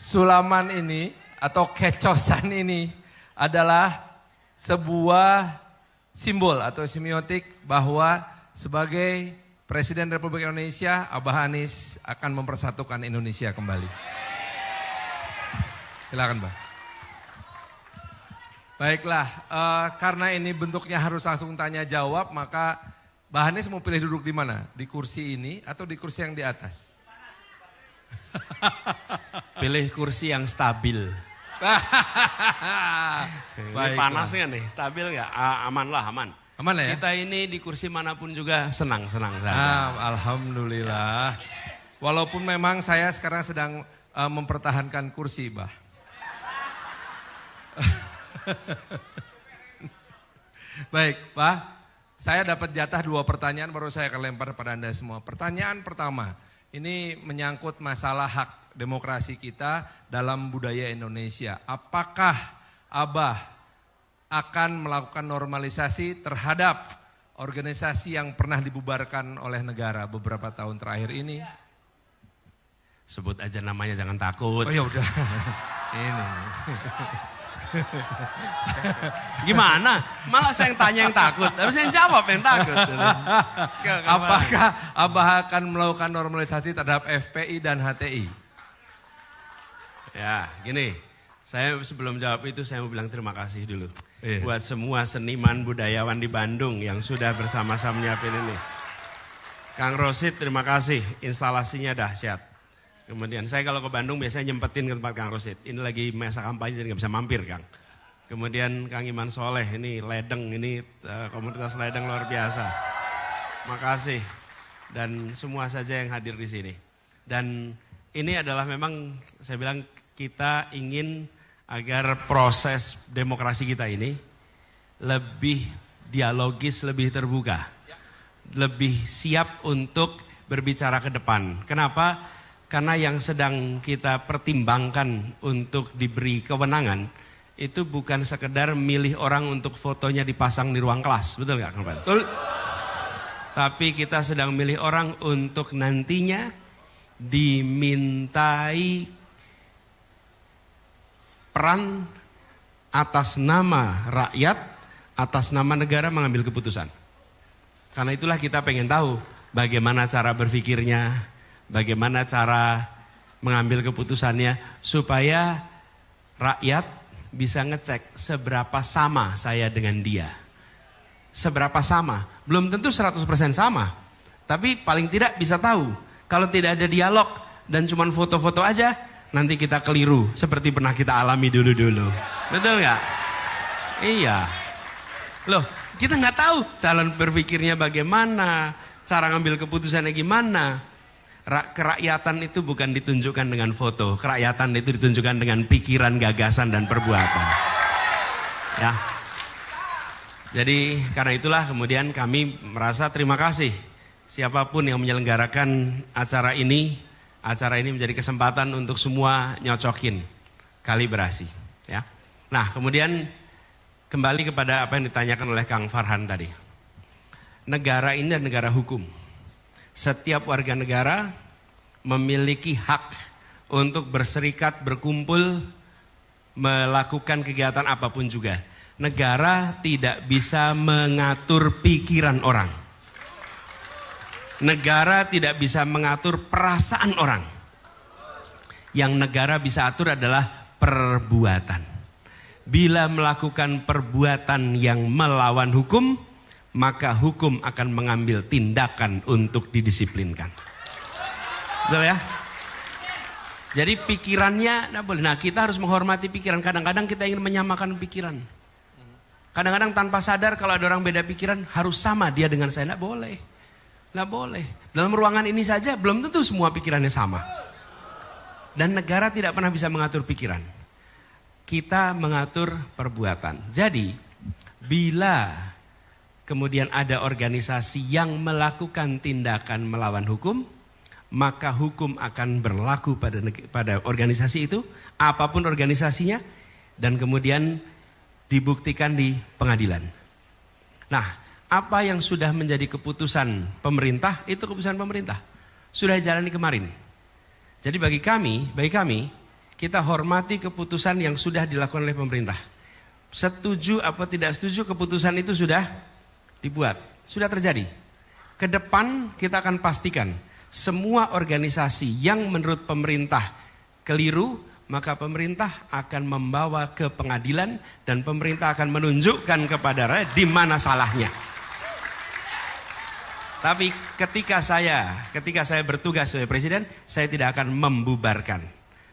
sulaman ini atau kecosan ini adalah sebuah simbol atau semiotik bahwa sebagai Presiden Republik Indonesia, Abah Anies akan mempersatukan Indonesia kembali. Silakan, Mbak. Baiklah, karena ini bentuknya harus langsung tanya jawab, maka Mbak Anies mau pilih duduk di mana? Di kursi ini atau di kursi yang di atas? Pilih kursi yang stabil. Ini panas nggak nih? Stabil nggak? Aman lah, aman. Aman lah ya? Kita ini di kursi manapun juga senang-senang saja. Alhamdulillah. Walaupun memang saya sekarang sedang mempertahankan kursi, Bah. Baik, Bah. Saya dapat jatah 2 pertanyaan baru saya akan lempar pada Anda semua. Pertanyaan pertama, ini menyangkut masalah hak demokrasi kita dalam budaya Indonesia. Apakah Abah akan melakukan normalisasi terhadap organisasi yang pernah dibubarkan oleh negara beberapa tahun terakhir ini? Sebut aja namanya, jangan takut. Oh ya udah. Ini. Gimana? Malah saya yang tanya yang takut, harus yang jawab yang takut. Apakah Abah akan melakukan normalisasi terhadap FPI dan HTI? Ya, gini. Saya sebelum jawab itu saya mau bilang terima kasih dulu. Buat semua seniman budayawan di Bandung yang sudah bersama-sama menyiapin ini. Kang Rosid terima kasih, instalasinya dahsyat. Kemudian saya kalau ke Bandung biasanya nyempetin ke tempat Kang Rosid. Ini lagi masa kampanye jadi gak bisa mampir, Kang. Kemudian Kang Iman Soleh, ini ledeng, ini komunitas ledeng luar biasa. Makasih. Dan semua saja yang hadir di sini. Dan ini adalah memang saya bilang kita ingin agar proses demokrasi kita ini lebih dialogis, lebih terbuka. Lebih siap untuk berbicara ke depan. Kenapa? Karena yang sedang kita pertimbangkan untuk diberi kewenangan itu bukan sekedar milih orang untuk fotonya dipasang di ruang kelas, betul nggak, Kang Pan? Betul. Tapi kita sedang milih orang untuk nantinya dimintai peran atas nama rakyat, atas nama negara mengambil keputusan. Karena itulah kita pengen tahu bagaimana cara berpikirnya, bagaimana cara mengambil keputusannya supaya rakyat bisa ngecek seberapa sama saya dengan dia. Seberapa sama, belum tentu 100% sama. Tapi paling tidak bisa tahu. Kalau tidak ada dialog dan cuma foto-foto aja, nanti kita keliru seperti pernah kita alami dulu-dulu. Betul nggak? Iya. Loh, kita nggak tahu calon berpikirnya bagaimana, cara ngambil keputusannya gimana. Kerakyatan itu bukan ditunjukkan dengan foto, kerakyatan itu ditunjukkan dengan pikiran, gagasan, dan perbuatan. Ya. Jadi karena itulah kemudian kami merasa terima kasih siapapun yang menyelenggarakan acara ini menjadi kesempatan untuk semua nyocokin kalibrasi. Ya. Nah kemudian kembali kepada apa yang ditanyakan oleh Kang Farhan tadi. Negara ini adalah negara hukum. Setiap warga negara memiliki hak untuk berserikat, berkumpul, melakukan kegiatan apapun juga. Negara tidak bisa mengatur pikiran orang. Negara tidak bisa mengatur perasaan orang. Yang negara bisa atur adalah perbuatan. Bila melakukan perbuatan yang melawan hukum, maka hukum akan mengambil tindakan untuk didisiplinkan. Betul ya? Jadi pikirannya tidak boleh. Nah kita harus menghormati pikiran. Kadang-kadang kita ingin menyamakan pikiran. Kadang-kadang tanpa sadar kalau ada orang beda pikiran harus sama dia dengan saya. Tidak boleh. Tidak boleh. Dalam ruangan ini saja belum tentu semua pikirannya sama. Dan negara tidak pernah bisa mengatur pikiran. Kita mengatur perbuatan. Jadi bila kemudian ada organisasi yang melakukan tindakan melawan hukum, maka hukum akan berlaku pada organisasi itu, apapun organisasinya, dan kemudian dibuktikan di pengadilan. Nah, apa yang sudah menjadi keputusan pemerintah, itu keputusan pemerintah. Sudah jalani kemarin. Jadi bagi kami, kita hormati keputusan yang sudah dilakukan oleh pemerintah. Setuju apa tidak setuju, keputusan itu sudah dibuat, sudah terjadi. Ke depan kita akan pastikan semua organisasi yang menurut pemerintah keliru, maka pemerintah akan membawa ke pengadilan dan pemerintah akan menunjukkan kepada rakyat di mana salahnya. Tapi ketika saya bertugas sebagai presiden, saya tidak akan membubarkan.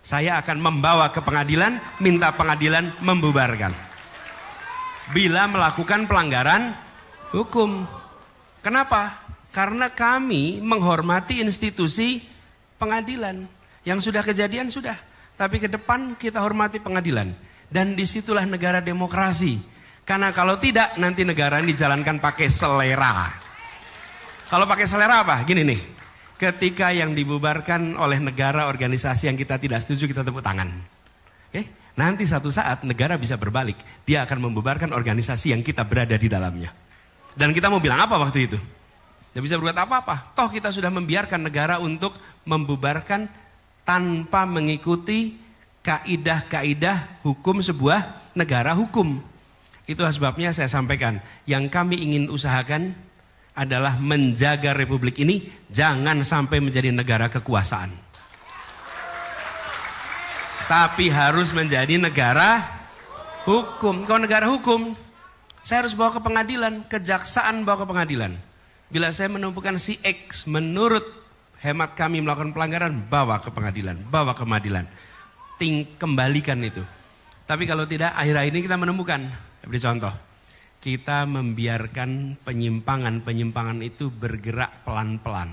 Saya akan membawa ke pengadilan, minta pengadilan membubarkan. Bila melakukan pelanggaran hukum. Kenapa? Karena kami menghormati institusi pengadilan. Yang sudah kejadian sudah. Tapi ke depan kita hormati pengadilan. Dan disitulah negara demokrasi. Karena kalau tidak nanti negara ini dijalankan pakai selera. Kalau pakai selera apa? Gini nih. Ketika yang dibubarkan oleh negara organisasi yang kita tidak setuju, kita tepuk tangan. Nanti satu saat negara bisa berbalik. Dia akan membubarkan organisasi yang kita berada di dalamnya. Dan kita mau bilang apa waktu itu? Tidak bisa berbuat apa-apa. Toh kita sudah membiarkan negara untuk membubarkan tanpa mengikuti kaidah-kaidah hukum sebuah negara hukum. Itulah sebabnya saya sampaikan. Yang kami ingin usahakan adalah menjaga republik ini jangan sampai menjadi negara kekuasaan. Tapi harus menjadi negara hukum. Kalau negara hukum, saya harus bawa ke pengadilan, kejaksaan bawa ke pengadilan. Bila saya menemukan si X menurut hemat kami melakukan pelanggaran, bawa ke pengadilan, bawa ke pengadilan. Kembalikan itu. Tapi kalau tidak, akhir-akhir ini kita menemukan, beri contoh, kita membiarkan penyimpangan itu bergerak pelan-pelan.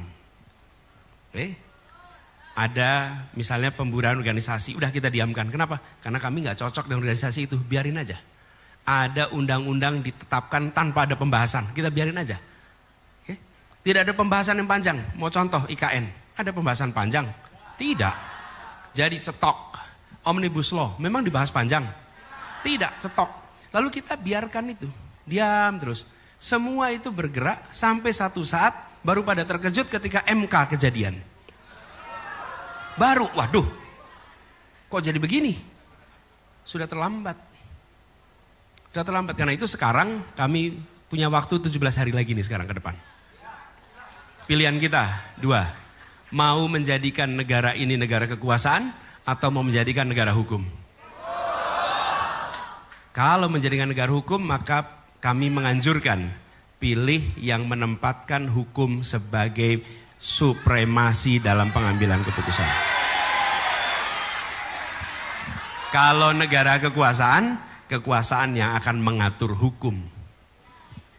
Ada misalnya pembubaran organisasi, udah kita diamkan. Kenapa? Karena kami nggak cocok dengan organisasi itu, biarin aja. Ada undang-undang ditetapkan tanpa ada pembahasan, kita biarin aja. Tidak ada pembahasan yang panjang. Mau contoh IKN, ada pembahasan panjang? Tidak. Jadi cetok. Omnibus Law, memang dibahas panjang? Tidak, cetok. Lalu kita biarkan itu, diam terus. Semua itu bergerak sampai satu saat baru pada terkejut ketika MK kejadian. Baru, waduh, kok jadi begini? Sudah terlambat. Sudah terlambat, karena itu sekarang kami punya waktu 17 hari lagi nih sekarang ke depan. Pilihan kita, dua. Mau menjadikan negara ini negara kekuasaan atau mau menjadikan negara hukum? Kalau menjadikan negara hukum, maka kami menganjurkan pilih yang menempatkan hukum sebagai supremasi dalam pengambilan keputusan. Kalau negara kekuasaan yang akan mengatur hukum.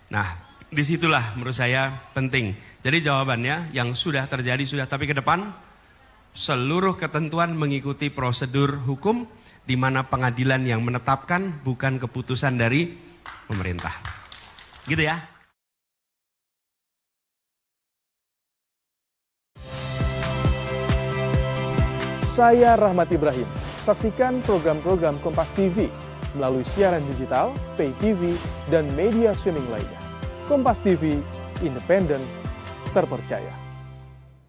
Nah, disitulah menurut saya penting. Jadi jawabannya yang sudah terjadi sudah, tapi ke depan seluruh ketentuan mengikuti prosedur hukum di mana pengadilan yang menetapkan, bukan keputusan dari pemerintah. Gitu ya. Saya Rahmat Ibrahim. Saksikan program-program Kompas TV melalui siaran digital, pay TV, dan media streaming lainnya. Kompas TV, independen, terpercaya.